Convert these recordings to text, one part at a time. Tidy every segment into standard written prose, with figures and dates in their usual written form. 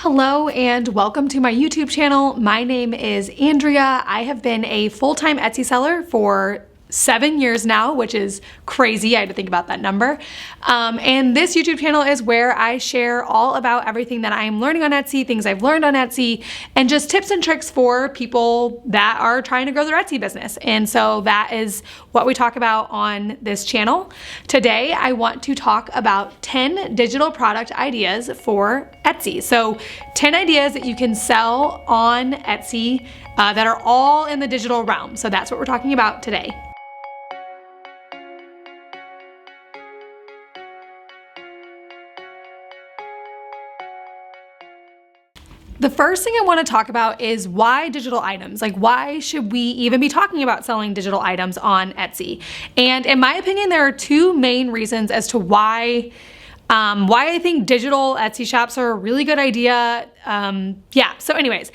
Hello and welcome to my YouTube channel. My name is Andrea. I have been a full-time Etsy seller for 7 years now, which is crazy. I had to think about that number. And this YouTube channel is where I share all about everything that I'm learning on Etsy, things I've learned on Etsy, and just tips and tricks for people that are trying to grow their Etsy business. And so that is what we talk about on this channel. Today, I want to talk about 10 digital product ideas for Etsy. So 10 ideas that you can sell on Etsy that are all in the digital realm. So that's what we're talking about today. The first thing I want to talk about is why digital items? Like, why should we even be talking about selling digital items on Etsy? And in my opinion, there are two main reasons as to why I think digital Etsy shops are a really good idea. So anyways,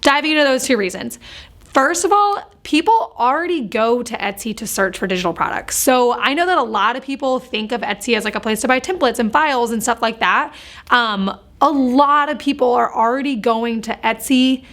diving into those two reasons. First of all, people already go to Etsy to search for digital products. So I know that a lot of people think of Etsy as like a place to buy templates and files and stuff like that. A lot of people are already going to Etsy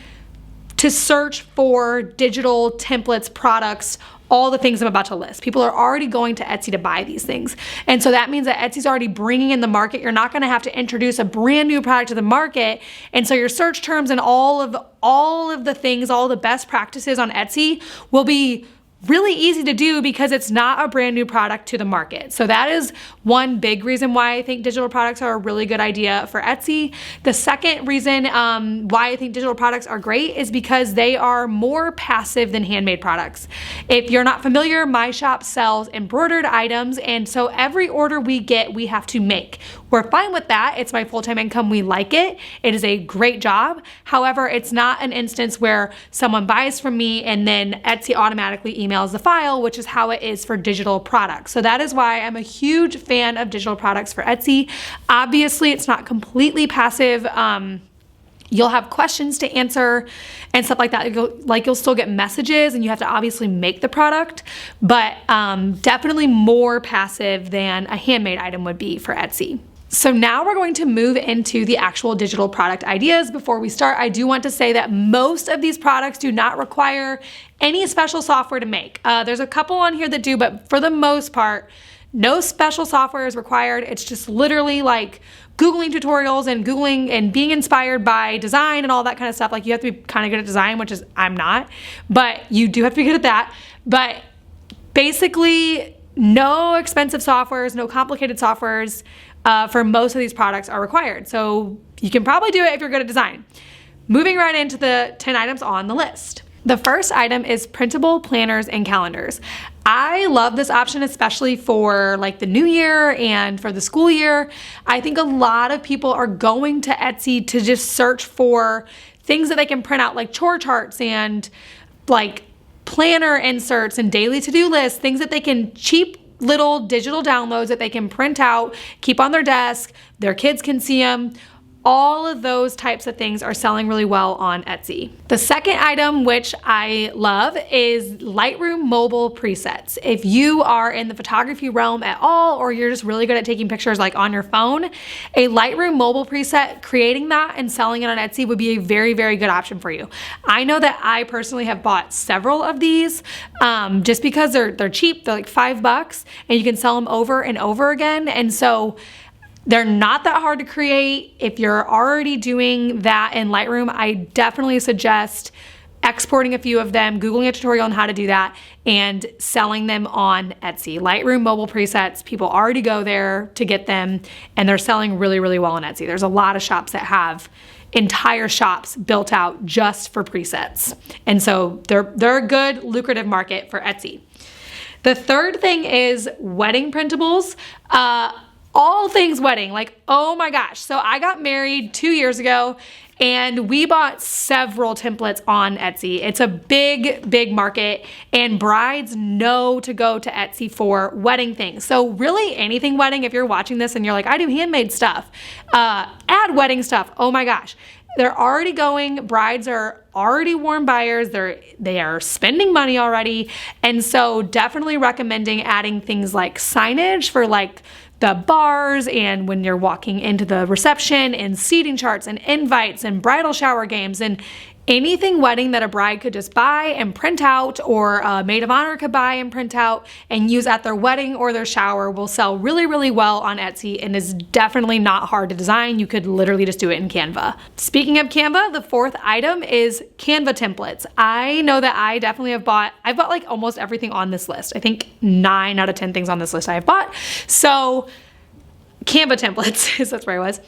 to search for digital templates, products, all the things I'm about to list. People are already going to Etsy to buy these things. And so that means that Etsy's already bringing in the market. You're not gonna have to introduce a brand new product to the market. And so your search terms and all of the things, all the best practices on Etsy will be really easy to do because it's not a brand new product to the market. So that is one big reason why I think digital products are a really good idea for Etsy. The second reason why I think digital products are great is because they are more passive than handmade products. If you're not familiar, my shop sells embroidered items, and so every order we get, we have to make. We're fine with that. It's my full-time income. We like it. It is a great job. However, it's not an instance where someone buys from me and then Etsy automatically emails the file, which is how it is for digital products. So that is why I'm a huge fan of digital products for Etsy. Obviously, it's not completely passive. You'll have questions to answer and stuff like that. You'll still get messages and you have to obviously make the product, but definitely more passive than a handmade item would be for Etsy. So now we're going to move into the actual digital product ideas. Before we start, I do want to say that most of these products do not require any special software to make. There's a couple on here that do, but for the most part, no special software is required. It's just literally like Googling tutorials and Googling and being inspired by design and all that kind of stuff. Like, you have to be kind of good at design, which is I'm not, but you do have to be good at that. But basically, no expensive softwares, no complicated softwares for most of these products are required. So you can probably do it if you're good at design. Moving right into the 10 items on the list. The first item is printable planners and calendars. I love this option, especially for like the new year and for the school year. I think a lot of people are going to Etsy to just search for things that they can print out, like chore charts and like planner inserts and daily to-do lists, things that they can cheap little digital downloads that they can print out, keep on their desk, their kids can see them. All of those types of things are selling really well on Etsy. The second item, which I love, is Lightroom mobile presets. If you are in the photography realm at all, or you're just really good at taking pictures like on your phone, a Lightroom mobile preset, creating that and selling it on Etsy would be a very, very good option for you. I know that I personally have bought several of these just because they're cheap. They're like $5 and you can sell them over and over again. And so they're not that hard to create. If you're already doing that in Lightroom, I definitely suggest exporting a few of them, Googling a tutorial on how to do that, and selling them on Etsy. Lightroom mobile presets, people already go there to get them, and they're selling really, really well on Etsy. There's a lot of shops that have entire shops built out just for presets. And so they're a good, lucrative market for Etsy. The third thing is wedding printables. All things wedding, like, oh my gosh. So I got married 2 years ago and we bought several templates on Etsy. It's a big, big market and brides know to go to Etsy for wedding things. So really anything wedding, if you're watching this and you're like, I do handmade stuff, add wedding stuff. Oh my gosh. They're already going, brides are already warm buyers, they are spending money already. And so definitely recommending adding things like signage for like the bars and when you're walking into the reception, and seating charts and invites and bridal shower games, and anything wedding that a bride could just buy and print out, or a maid of honor could buy and print out and use at their wedding or their shower, will sell really, really well on Etsy and is definitely not hard to design. You could literally just do it in Canva. Speaking of Canva, the fourth item is Canva templates. I know that I definitely I've bought like almost everything on this list. I think 9 out of 10 things on this list I have bought. So Canva templates, that's where I was.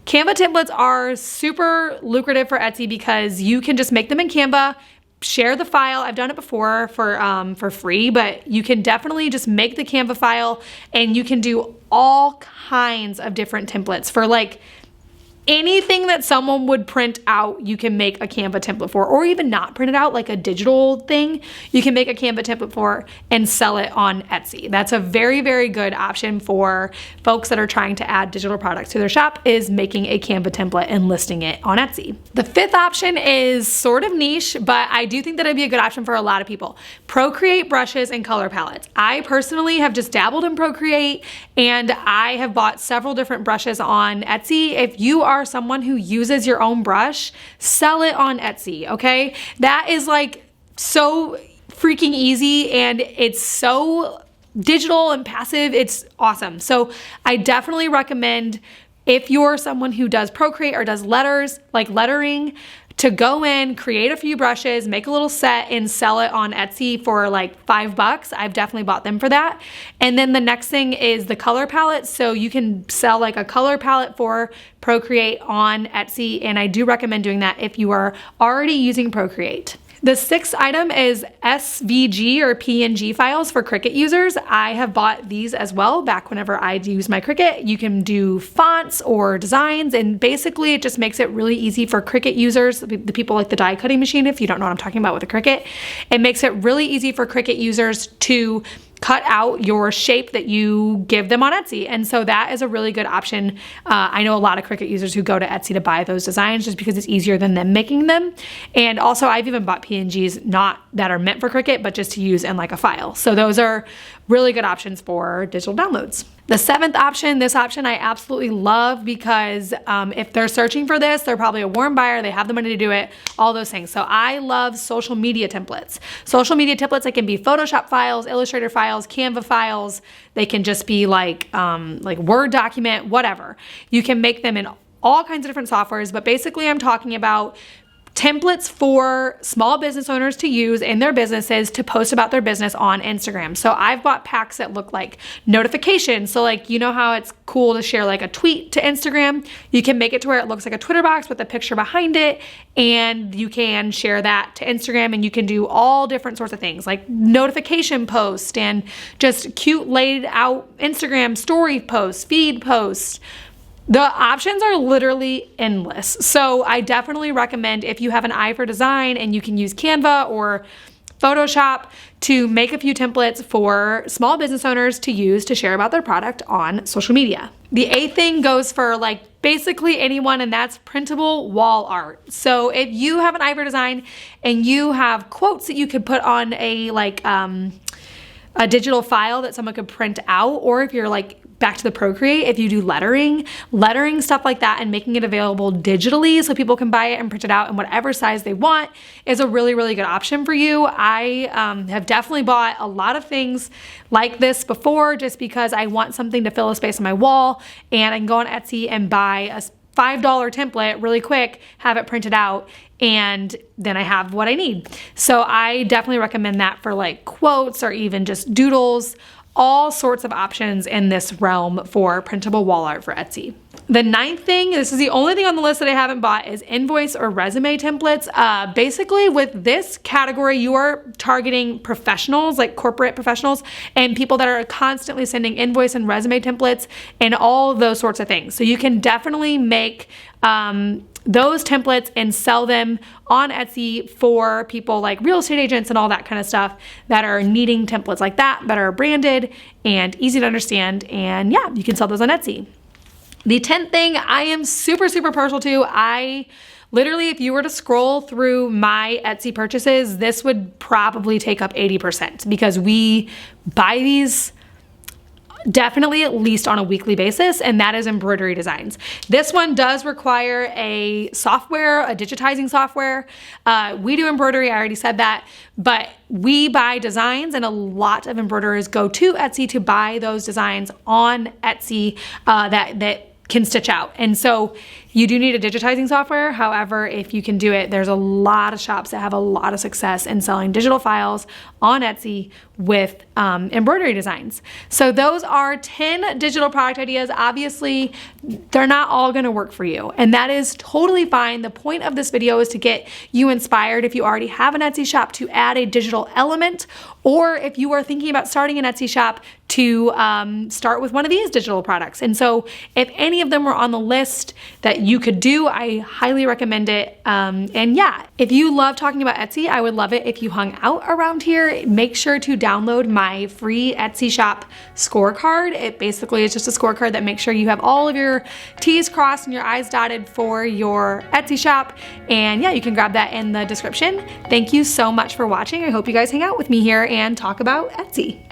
Canva templates are super lucrative for Etsy because you can just make them in Canva, share the file. I've done it before for free, but you can definitely just make the Canva file, and you can do all kinds of different templates for like anything that someone would print out. You can make a Canva template for, or even not print it out, like a digital thing. You can make a Canva template for and sell it on Etsy. That's a very, very good option for folks that are trying to add digital products to their shop, is making a Canva template and listing it on Etsy. The fifth option is sort of niche, but I do think that it'd be a good option for a lot of people. Procreate brushes and color palettes. I personally have just dabbled in Procreate, and I have bought several different brushes on Etsy. If you are someone who uses your own brush, sell it on Etsy, okay? That is like so freaking easy, and it's so digital and passive. It's awesome. So I definitely recommend, if you're someone who does Procreate or does letters, like lettering, to go in, create a few brushes, make a little set, and sell it on Etsy for like $5. I've definitely bought them for that. And then the next thing is the color palette. So you can sell like a color palette for Procreate on Etsy, and I do recommend doing that if you are already using Procreate. The sixth item is SVG or PNG files for Cricut users. I have bought these as well back whenever I use my Cricut. You can do fonts or designs, and basically it just makes it really easy for Cricut users, the people like the die cutting machine, if you don't know what I'm talking about with a Cricut. It makes it really easy for Cricut users to cut out your shape that you give them on Etsy. And so that is a really good option. I know a lot of Cricut users who go to Etsy to buy those designs just because it's easier than them making them. And also I've even bought PNGs not that are meant for Cricut, but just to use in like a file. So those are really good options for digital downloads. The seventh option, this option I absolutely love because if they're searching for this, they're probably a warm buyer, they have the money to do it, all those things. So I love social media templates. Social media templates, they can be Photoshop files, Illustrator files, Canva files. They can just be like Word document, whatever. You can make them in all kinds of different softwares, but basically I'm talking about templates for small business owners to use in their businesses to post about their business on Instagram. So I've bought packs that look like notifications. So like, you know how it's cool to share like a tweet to Instagram? You can make it to where it looks like a Twitter box with a picture behind it, and you can share that to Instagram, and you can do all different sorts of things like notification posts and just cute laid out Instagram story posts, feed posts. The options are literally endless. So I definitely recommend, if you have an eye for design and you can use Canva or Photoshop, to make a few templates for small business owners to use to share about their product on social media. The eighth thing goes for like basically anyone, and that's printable wall art. So if you have an eye for design and you have quotes that you could put on a digital file that someone could print out, or if you're like back to the Procreate, if you do lettering, stuff like that, and making it available digitally so people can buy it and print it out in whatever size they want, is a really, really good option for you. I have definitely bought a lot of things like this before just because I want something to fill a space on my wall, and I can go on Etsy and buy a $5 template really quick, have it printed out, and then I have what I need. So I definitely recommend that for like quotes or even just doodles. All sorts of options in this realm for printable wall art for Etsy. The ninth thing, this is the only thing on the list that I haven't bought, is invoice or resume templates. Basically with this category, you are targeting professionals, like corporate professionals, and people that are constantly sending invoice and resume templates and all of those sorts of things. So you can definitely make those templates and sell them on Etsy for people like real estate agents and all that kind of stuff that are needing templates like that are branded and easy to understand. And yeah, you can sell those on Etsy. The 10th thing I am super, super partial to. I literally, if you were to scroll through my Etsy purchases, this would probably take up 80% because we buy these definitely at least on a weekly basis, and that is Embroidery Designs. This one does require a software, a digitizing software. We do embroidery, I already said that, but we buy designs, and a lot of embroiderers go to Etsy to buy those designs on Etsy that can stitch out. And so you do need a digitizing software. However, if you can do it, there's a lot of shops that have a lot of success in selling digital files on Etsy with embroidery designs. So those are 10 digital product ideas. Obviously, they're not all gonna work for you, and that is totally fine. The point of this video is to get you inspired if you already have an Etsy shop to add a digital element, or if you are thinking about starting an Etsy shop to start with one of these digital products. And so if any of them were on the list that you could do, I highly recommend it. And yeah, if you love talking about Etsy, I would love it if you hung out around here. Make sure to download my free Etsy shop scorecard. It basically is just a scorecard that makes sure you have all of your T's crossed and your I's dotted for your Etsy shop. And yeah, you can grab that in the description. Thank you so much for watching. I hope you guys hang out with me here and talk about Etsy.